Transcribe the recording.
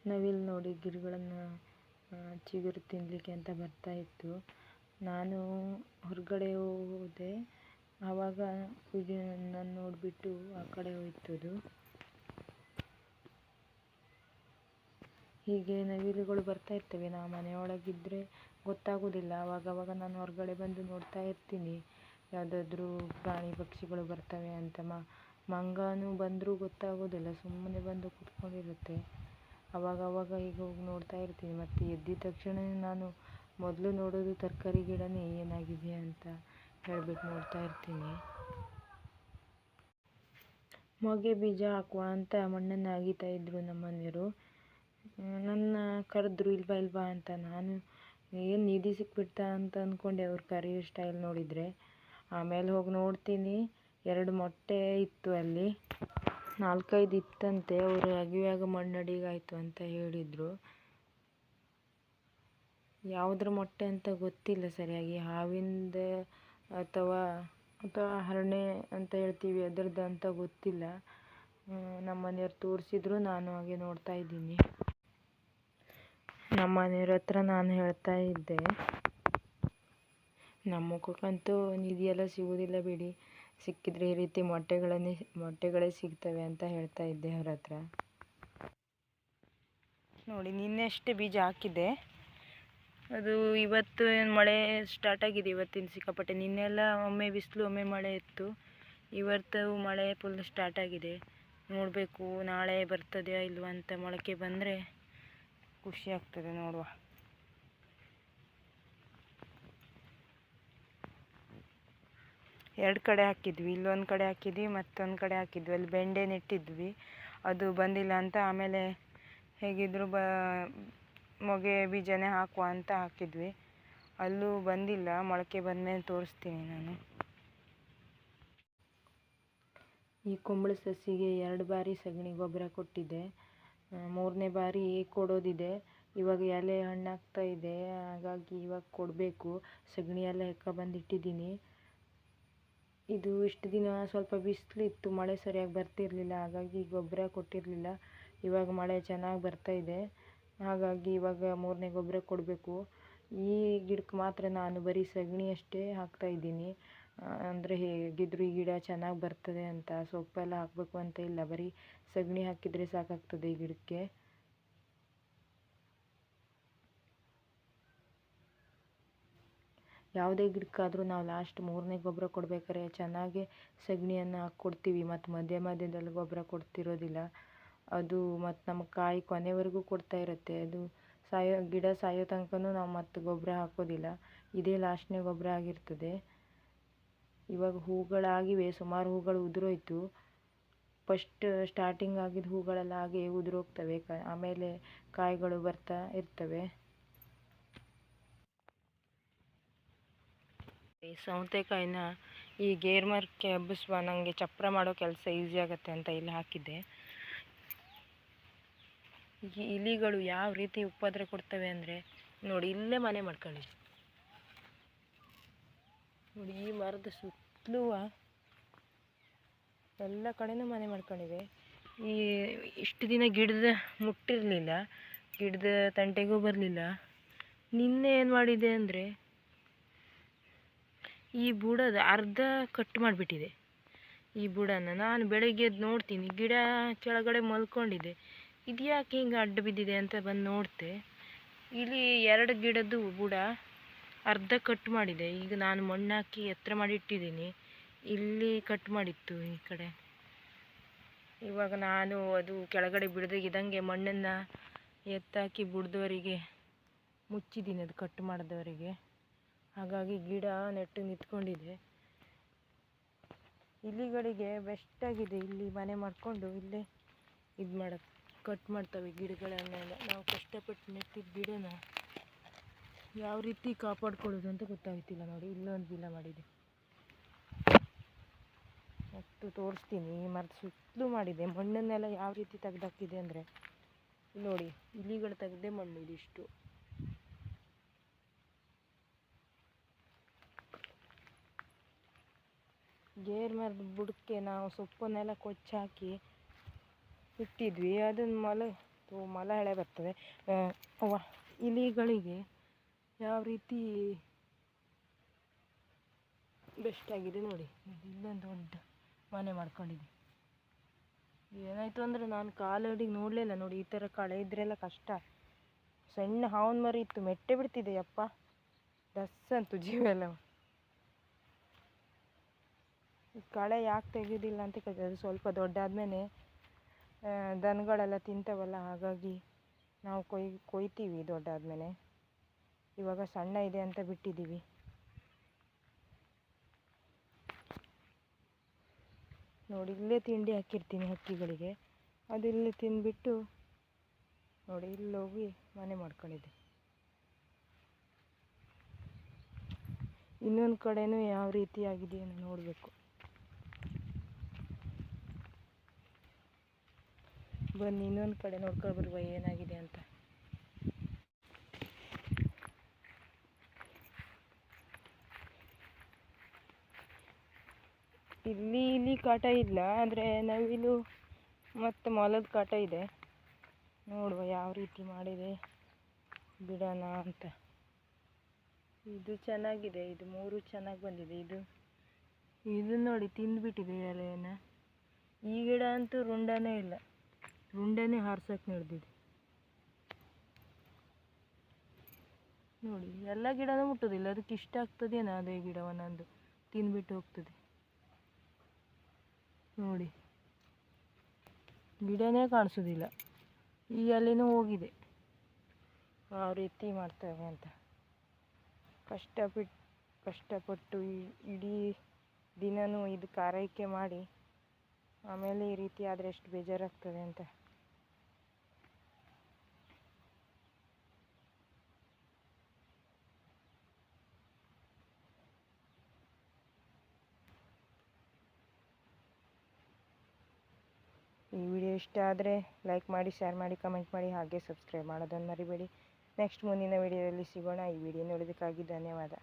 ನವಿಲು ನೋಡಿ ಗಿಡಗಳನ್ನು ಚಿಗುರು ತಿನ್ನಲಿಕ್ಕೆ ಅಂತ ಬರ್ತಾಯಿತ್ತು. ನಾನು ಹೊರಗಡೆ ಹೋದೆ, ಆವಾಗ ನನ್ನ ನೋಡಿಬಿಟ್ಟು ಆ ಕಡೆ ಹೋಯ್ತದು. ಹೀಗೆ ನವಿಲುಗಳು ಬರ್ತಾ ಇರ್ತವೆ. ನಾವು ಮನೆಯೊಳಗಿದ್ದರೆ ಗೊತ್ತಾಗೋದಿಲ್ಲ. ಆವಾಗವಾಗ ನಾನು ಹೊರಗಡೆ ಬಂದು ನೋಡ್ತಾ ಇರ್ತೀನಿ, ಯಾವುದಾದ್ರೂ ಪ್ರಾಣಿ ಪಕ್ಷಿಗಳು ಬರ್ತವೆ ಅಂತ. ಮಂಗನೂ ಬಂದರೂ ಗೊತ್ತಾಗೋದಿಲ್ಲ, ಸುಮ್ಮನೆ ಬಂದು ಕೂತ್ಕೊಂಡಿರುತ್ತೆ. ಅವಾಗವಾಗ ಈಗ ಹೋಗಿ ನೋಡ್ತಾ ಇರ್ತೀನಿ. ಮತ್ತು ಎದ್ದಿದ ತಕ್ಷಣ ನಾನು ಮೊದಲು ನೋಡೋದು ತರಕಾರಿ ಗಿಡನೇ ಏನಾಗಿದೆ ಅಂತ ಹೇಳ್ಬಿಟ್ಟು ನೋಡ್ತಾ ಇರ್ತೀನಿ. ಮೊಗೆ ಬೀಜ ಹಾಕುವ ಅಂತ ಮಣ್ಣನ್ನು ಅಗೀತಾ ಇದ್ರು ನಮ್ಮ ಮನೆಯವರು. ನನ್ನ ಕರೆದ್ರು ಇಲ್ವಾ ಅಂತ. ನಾನು ಏನು ನಿಧಿ ಸಿಕ್ಬಿಡ್ತಾ ಅಂತ ಅಂದ್ಕೊಂಡೆ ಅವ್ರು ಕರೆಯೋ ಸ್ಟೈಲ್ ನೋಡಿದರೆ. ಆಮೇಲೆ ಹೋಗಿ ನೋಡ್ತೀನಿ, 2 ಮೊಟ್ಟೆ ಇತ್ತು ಅಲ್ಲಿ. 4-5 ಇತ್ತಂತೆ. ಅವರು ಅಗಿಯುವಾಗ ಮಣ್ಣಡಿಗಾಯಿತು ಅಂತ ಹೇಳಿದರು. ಯಾವುದ್ರ ಮೊಟ್ಟೆ ಅಂತ ಗೊತ್ತಿಲ್ಲ ಸರಿಯಾಗಿ, ಹಾವಿಂದ ಅಥವಾ ಹರಣೆ ಅಂತ ಹೇಳ್ತೀವಿ ಅದರದ್ದು ಅಂತ ಗೊತ್ತಿಲ್ಲ. ನಮ್ಮ ಮನೆಯವ್ರು ತೋರಿಸಿದ್ರು, ನಾನು ಹಾಗೆ ನೋಡ್ತಾ ಇದ್ದೀನಿ. ನಮ್ಮ ಮನೆಯವ್ರ ಹತ್ರ ನಾನು ಹೇಳ್ತಾ ಇದ್ದೆ, ನಮ್ಮ ಮುಖಕ್ಕಂತೂ ನಿಧಿಯೆಲ್ಲ ಸಿಗೋದಿಲ್ಲ ಬಿಡಿ, ಸಿಕ್ಕಿದ್ರೆ ಈ ರೀತಿ ಮೊಟ್ಟೆಗಳೇ ಸಿಗ್ತವೆ ಅಂತ ಹೇಳ್ತಾ ಇದ್ದೆ ಅವ್ರ ಹತ್ರ. ನೋಡಿ, ನಿನ್ನೆಷ್ಟೇ ಬೀಜ ಹಾಕಿದ್ದೆ. ಅದು ಇವತ್ತು ಮಳೆ ಸ್ಟಾರ್ಟ್ ಆಗಿದೆ. ಇವತ್ತಿನ ಸಿಕ್ಕಾಪಟ್ಟೆ. ನಿನ್ನೆಲ್ಲ ಒಮ್ಮೆ ಬಿಸಿಲು ಒಮ್ಮೆ ಮಳೆ ಇತ್ತು. ಇವತ್ತು ಮಳೆ ಫುಲ್ ಸ್ಟಾರ್ಟ್ ಆಗಿದೆ. ನೋಡಬೇಕು ನಾಳೆ ಬರ್ತದೆಯಾ ಇಲ್ವಾ ಅಂತ. ಮೊಳಕೆ ಬಂದರೆ ಖುಷಿ ಆಗ್ತದೆ ನೋಡುವ. ಎರಡು ಕಡೆ ಹಾಕಿದ್ವಿ, ಇಲ್ಲೊಂದು ಕಡೆ ಹಾಕಿದ್ವಿ, ಮತ್ತೊಂದು ಕಡೆ ಹಾಕಿದ್ವಿ. ಅಲ್ಲಿ ಬೆಂಡೆ ನೆಟ್ಟಿದ್ವಿ, ಅದು ಬಂದಿಲ್ಲ ಅಂತ ಆಮೇಲೆ ಹೇಗಿದ್ರು ಮೊಗೆ ಬೀಜನೇ ಹಾಕುವ ಅಂತ ಹಾಕಿದ್ವಿ. ಅಲ್ಲೂ ಬಂದಿಲ್ಲ. ಮೊಳಕೆ ಬಂದಮೇಲೆ ತೋರಿಸ್ತೀನಿ ನಾನು. ಈ ಕುಂಬಳ ಸಸಿಗೆ 2 ಬಾರಿ ಸಗಣಿ ಗೊಬ್ಬರ ಕೊಟ್ಟಿದ್ದೆ. 3ನೇ ಬಾರಿ ಕೊಡೋದಿದೆ. ಇವಾಗ ಎಲೆ ಹಣ್ಣಾಗ್ತಾ ಇದೆ, ಹಾಗಾಗಿ ಇವಾಗ ಕೊಡಬೇಕು. ಸಗಣಿ ಎಲ್ಲ ಬಂದಿಟ್ಟಿದ್ದೀನಿ. ಇದು ಇಷ್ಟು ದಿನ ಸ್ವಲ್ಪ ಬಿಸಿಲಿತ್ತು, ಮಳೆ ಸರಿಯಾಗಿ ಬರ್ತಿರಲಿಲ್ಲ, ಹಾಗಾಗಿ ಗೊಬ್ಬರ ಕೊಟ್ಟಿರಲಿಲ್ಲ. ಇವಾಗ ಮಳೆ ಚೆನ್ನಾಗಿ ಬರ್ತಾ ಇದೆ, ಹಾಗಾಗಿ ಇವಾಗ 3ನೇ ಗೊಬ್ಬರ ಕೊಡಬೇಕು. ಈ ಗಿಡಕ್ಕೆ ಮಾತ್ರ ನಾನು ಬರೀ ಸಗಣಿ ಅಷ್ಟೇ ಹಾಕ್ತಾ ಇದ್ದೀನಿ. ಅಂದರೆ ಹೇಗಿದ್ರು ಈ ಗಿಡ ಚೆನ್ನಾಗಿ ಬರ್ತದೆ ಅಂತ ಸೊಪ್ಪೆಲ್ಲ ಹಾಕಬೇಕು ಅಂತ ಇಲ್ಲ, ಬರೀ ಸಗಣಿ ಹಾಕಿದರೆ ಸಾಕಾಗ್ತದೆ ಈ ಗಿಡಕ್ಕೆ. ಯಾವುದೇ ಗಿಡಕ್ಕಾದರೂ ನಾವು ಲಾಸ್ಟ್ 3ನೇ ಗೊಬ್ಬರ ಕೊಡ್ಬೇಕಾದ್ರೆ ಚೆನ್ನಾಗಿ ಸಗಣಿಯನ್ನು ಹಾಕ್ಕೊಡ್ತೀವಿ, ಮತ್ತು ಮಧ್ಯದಲ್ಲಿ ಗೊಬ್ಬರ ಕೊಡ್ತಿರೋದಿಲ್ಲ. ಅದು ಮತ್ತು ನಮ್ಮ ಕಾಯಿ ಕೊನೆವರೆಗೂ ಕೊಡ್ತಾ ಇರುತ್ತೆ. ಅದು ಗಿಡ ಸಾಯೋ ತನಕನೂ ನಾವು ಮತ್ತೆ ಗೊಬ್ಬರ ಹಾಕೋದಿಲ್ಲ. ಇದೇ ಲಾಸ್ಟ್ನೇ ಗೊಬ್ಬರ ಆಗಿರ್ತದೆ. ಇವಾಗ ಹೂಗಳಾಗಿವೆ, ಸುಮಾರು ಹೂಗಳು ಉದುರೋಯ್ತು. ಫಸ್ಟ್ ಸ್ಟಾರ್ಟಿಂಗ್ ಆಗಿದ್ದ ಹೂಗಳೆಲ್ಲ ಹಾಗೆ ಉದುರೋಗ್ತವೆ, ಆಮೇಲೆ ಕಾಯಿಗಳು ಬರ್ತಾ ಇರ್ತವೆ. ಸೌತೆಕಾಯಿನ ಈ ಗೇರ್ ಮಾರ್ಕ್ಗೆ ಹಬ್ಬಿಸುವ, ನನಗೆ ಚಪ್ಪರ ಮಾಡೋ ಕೆಲಸ ಈಸಿ ಆಗುತ್ತೆ ಅಂತ ಇಲ್ಲಿ ಹಾಕಿದ್ದೆ. ಈ ಇಲಿಗಳು ಯಾವ ರೀತಿ ಉಪದ್ರ ಕೊಡ್ತವೆ ಅಂದರೆ ನೋಡಿ, ಇಲ್ಲೇ ಮನೆ ಮಾಡ್ಕೊಂಡಿದೆ ನೋಡಿ. ಈ ಮರದ ಸುತ್ತಲೂ ಎಲ್ಲ ಕಡೆನೂ ಮನೆ ಮಾಡ್ಕೊಂಡಿವೆ. ಇಷ್ಟು ದಿನ ಗಿಡದ ಮುಟ್ಟಿರಲಿಲ್ಲ, ಗಿಡದ ತಂಟೆಗೂ ಬರಲಿಲ್ಲ. ನಿನ್ನೆ ಏನು ಮಾಡಿದೆ ಅಂದರೆ ಈ ಬುಡದ ಅರ್ಧ ಕಟ್ ಮಾಡಿಬಿಟ್ಟಿದೆ. ಈ ಬುಡನ ನಾನು ಬೆಳಗ್ಗೆ ಎದ್ದು ನೋಡ್ತೀನಿ, ಗಿಡ ಕೆಳಗಡೆ ಮಲ್ಕೊಂಡಿದೆ. ಇದು ಯಾಕೆ ಹಿಂಗೆ ಅಡ್ಡ ಬಿದ್ದಿದೆ ಅಂತ ಬಂದು ನೋಡ್ತೆ, ಇಲ್ಲಿ 2 ಗಿಡದ್ದು ಬುಡ ಅರ್ಧ ಕಟ್ ಮಾಡಿದೆ. ಈಗ ನಾನು ಮಣ್ಣಾಕಿ ಎತ್ತರ ಮಾಡಿ ಇಟ್ಟಿದ್ದೀನಿ, ಇಲ್ಲಿ ಕಟ್ ಮಾಡಿತ್ತು ಈ ಕಡೆ. ಇವಾಗ ನಾನು ಅದು ಕೆಳಗಡೆ ಬಿಡದಾಗಿದ್ದಂಗೆ ಮಣ್ಣನ್ನು ಎತ್ತಾಕಿ ಬುಡದವರೆಗೆ ಮುಚ್ಚಿದ್ದೀನಿ, ಅದು ಕಟ್ ಮಾಡಿದವರೆಗೆ. ಹಾಗಾಗಿ ಗಿಡ ನೆಟ್ಟು ನಿಂತ್ಕೊಂಡಿದೆ. ಇಲಿಗಳಿಗೆ ಬೆಸ್ಟಾಗಿದೆ ಇಲ್ಲಿ ಮನೆ ಮಾಡಿಕೊಂಡು ಇಲ್ಲೇ ಕಟ್ ಮಾಡ್ತವೆ ಗಿಡಗಳನ್ನೆಲ್ಲ. ನಾವು ಕಷ್ಟಪಟ್ಟು ನೆಟ್ಟಿದ್ದ ಗಿಡನ ಯಾವ ರೀತಿ ಕಾಪಾಡ್ಕೊಳ್ಳೋದು ಅಂತ ಗೊತ್ತಾಗ್ತಿಲ್ಲ. ನೋಡಿ, ಇಲ್ಲೊಂದು ಗಿಡ ಮಾಡಿದೆ, ಮತ್ತು ತೋರಿಸ್ತೀನಿ. ಈ ಮರದ ಸುತ್ತಲೂ ಮಾಡಿದೆ. ಮಣ್ಣನ್ನೆಲ್ಲ ಯಾವ ರೀತಿ ತೆಗ್ದಾಕಿದೆ ಅಂದರೆ ನೋಡಿ, ಇಲಿಗಳು ತೆಗ್ದೇ ಮಣ್ಣು ಇದಿಷ್ಟು. ಗೇರ್ ಮರದ ಬುಡಕ್ಕೆ ನಾವು ಸೊಪ್ಪನ್ನೆಲ್ಲ ಕೊಚ್ಚಿ ಹಾಕಿ ಇಟ್ಟಿದ್ವಿ. ಅದನ್ನು ಮಲ ಎಳೆ ಬರ್ತದೆ. ಇಲಿಗಳಿಗೆ ಯಾವ ರೀತಿ ಬೆಸ್ಟ್ ಆಗಿದೆ ನೋಡಿ. ಇಲ್ಲೊಂದು ದೊಡ್ಡ ಮನೆ ಮಾಡ್ಕೊಂಡಿದ್ದೆ. ಏನಾಯಿತು ಅಂದರೆ ನಾನು ಕಾಲಡಿಗೆ ನೋಡಲಿಲ್ಲ ನೋಡಿ. ಈ ಥರ ಕಳೆ ಇದ್ರೆಲ್ಲ ಕಷ್ಟ. ಸಣ್ಣ ಹಾವನ್ ಮರಿ ಇತ್ತು, ಮೆಟ್ಟೆ ಬಿಡ್ತಿದೆ ಯಪ್ಪ, ಡಸ್ ಅಂತು ಜೀವೆಲ್ಲ. ಕಳೆ ಯಾಕೆ ತೆಗೆಯೋದಿಲ್ಲ ಅಂತ ಕೇಳಿದೆ. ಅದು ಸ್ವಲ್ಪ ದೊಡ್ಡ ಆದಮೇಲೆ ದನಗಳೆಲ್ಲ ತಿಂತವಲ್ಲ, ಹಾಗಾಗಿ ನಾವು ಕೊಯ್ತೀವಿ ದೊಡ್ಡಾದಮೇಲೆ. ಇವಾಗ ಸಣ್ಣ ಇದೆ ಅಂತ ಬಿಟ್ಟಿದ್ದೀವಿ. ನೋಡಿ, ಇಲ್ಲೇ ತಿಂಡಿ ಹಾಕಿರ್ತೀನಿ ಹಕ್ಕಿಗಳಿಗೆ. ಅದು ಇಲ್ಲೇ ತಿಂದುಬಿಟ್ಟು ನೋಡಿ ಇಲ್ಲೋಗಿ ಮನೆ ಮಾಡ್ಕೊಂಡಿದ್ದೆ. ಇನ್ನೊಂದು ಕಡೆನೂ ಯಾವ ರೀತಿ ಆಗಿದೆಯೋ ನೋಡಬೇಕು. ಬನ್ನಿ ಇನ್ನೊಂದು ಕಡೆ ನೋಡ್ಕೊಂಡು ಬರುವ ಏನಾಗಿದೆ ಅಂತ. ಇಲ್ಲಿ ಕಾಟ ಇಲ್ಲ, ಆದರೆ ನವಿಲು ಮತ್ತು ಮೊಲದ ಕಾಟ ಇದೆ. ನೋಡುವ ಯಾವ ರೀತಿ ಮಾಡಿದೆ ಬಿಡೋಣ ಅಂತ. ಇದು ಚೆನ್ನಾಗಿದೆ, ಇದು 3 ಚೆನ್ನಾಗಿ ಬಂದಿದೆ. ಇದು ನೋಡಿ ತಿಂದುಬಿಟ್ಟಿದೆ ಎಲೆಯನ್ನು. ಈ ಗಿಡ ಅಂತೂ ರುಂಡನೇ ಇಲ್ಲ, ರುಂಡನೇ ಹಾರ್ಸೋಕೆ ನಡೆದಿದೆ ನೋಡಿ. ಎಲ್ಲ ಗಿಡನೂ ಮುಟ್ಟೋದಿಲ್ಲ, ಅದಕ್ಕೆ ಇಷ್ಟ ಆಗ್ತದೇನೋ ಅದೇ ಗಿಡವನ್ನೊಂದು ತಿಂದುಬಿಟ್ಟು ಹೋಗ್ತದೆ ನೋಡಿ. ಗಿಡನೇ ಕಾಣಿಸೋದಿಲ್ಲ, ಈ ಎಲೆನೂ ಹೋಗಿದೆ. ಯಾವ ರೀತಿ ಮಾಡ್ತೇವೆ ಅಂತ ಕಷ್ಟಪಟ್ಟು ಇಡೀ ದಿನವೂ ಇದಕ್ಕೆ ಆರೈಕೆ ಮಾಡಿ ಆಮೇಲೆ ಈ ರೀತಿ ಆದರೆ ಎಷ್ಟು ಬೇಜಾರಾಗ್ತದೆ ಅಂತ. ಈ ವಿಡಿಯೋ ಇಷ್ಟ ಆದರೆ ಲೈಕ್ ಮಾಡಿ, ಶೇರ್ ಮಾಡಿ, ಕಮೆಂಟ್ ಮಾಡಿ, ಹಾಗೆ ಸಬ್ಸ್ಕ್ರೈಬ್ ಮಾಡೋದನ್ನು ಮರಿಬೇಡಿ. ನೆಕ್ಸ್ಟ್ ಮುಂದಿನ ವಿಡಿಯೋದಲ್ಲಿ ಸಿಗೋಣ. ಈ ವಿಡಿಯೋ ನೋಡೋದಕ್ಕಾಗಿ ಧನ್ಯವಾದ.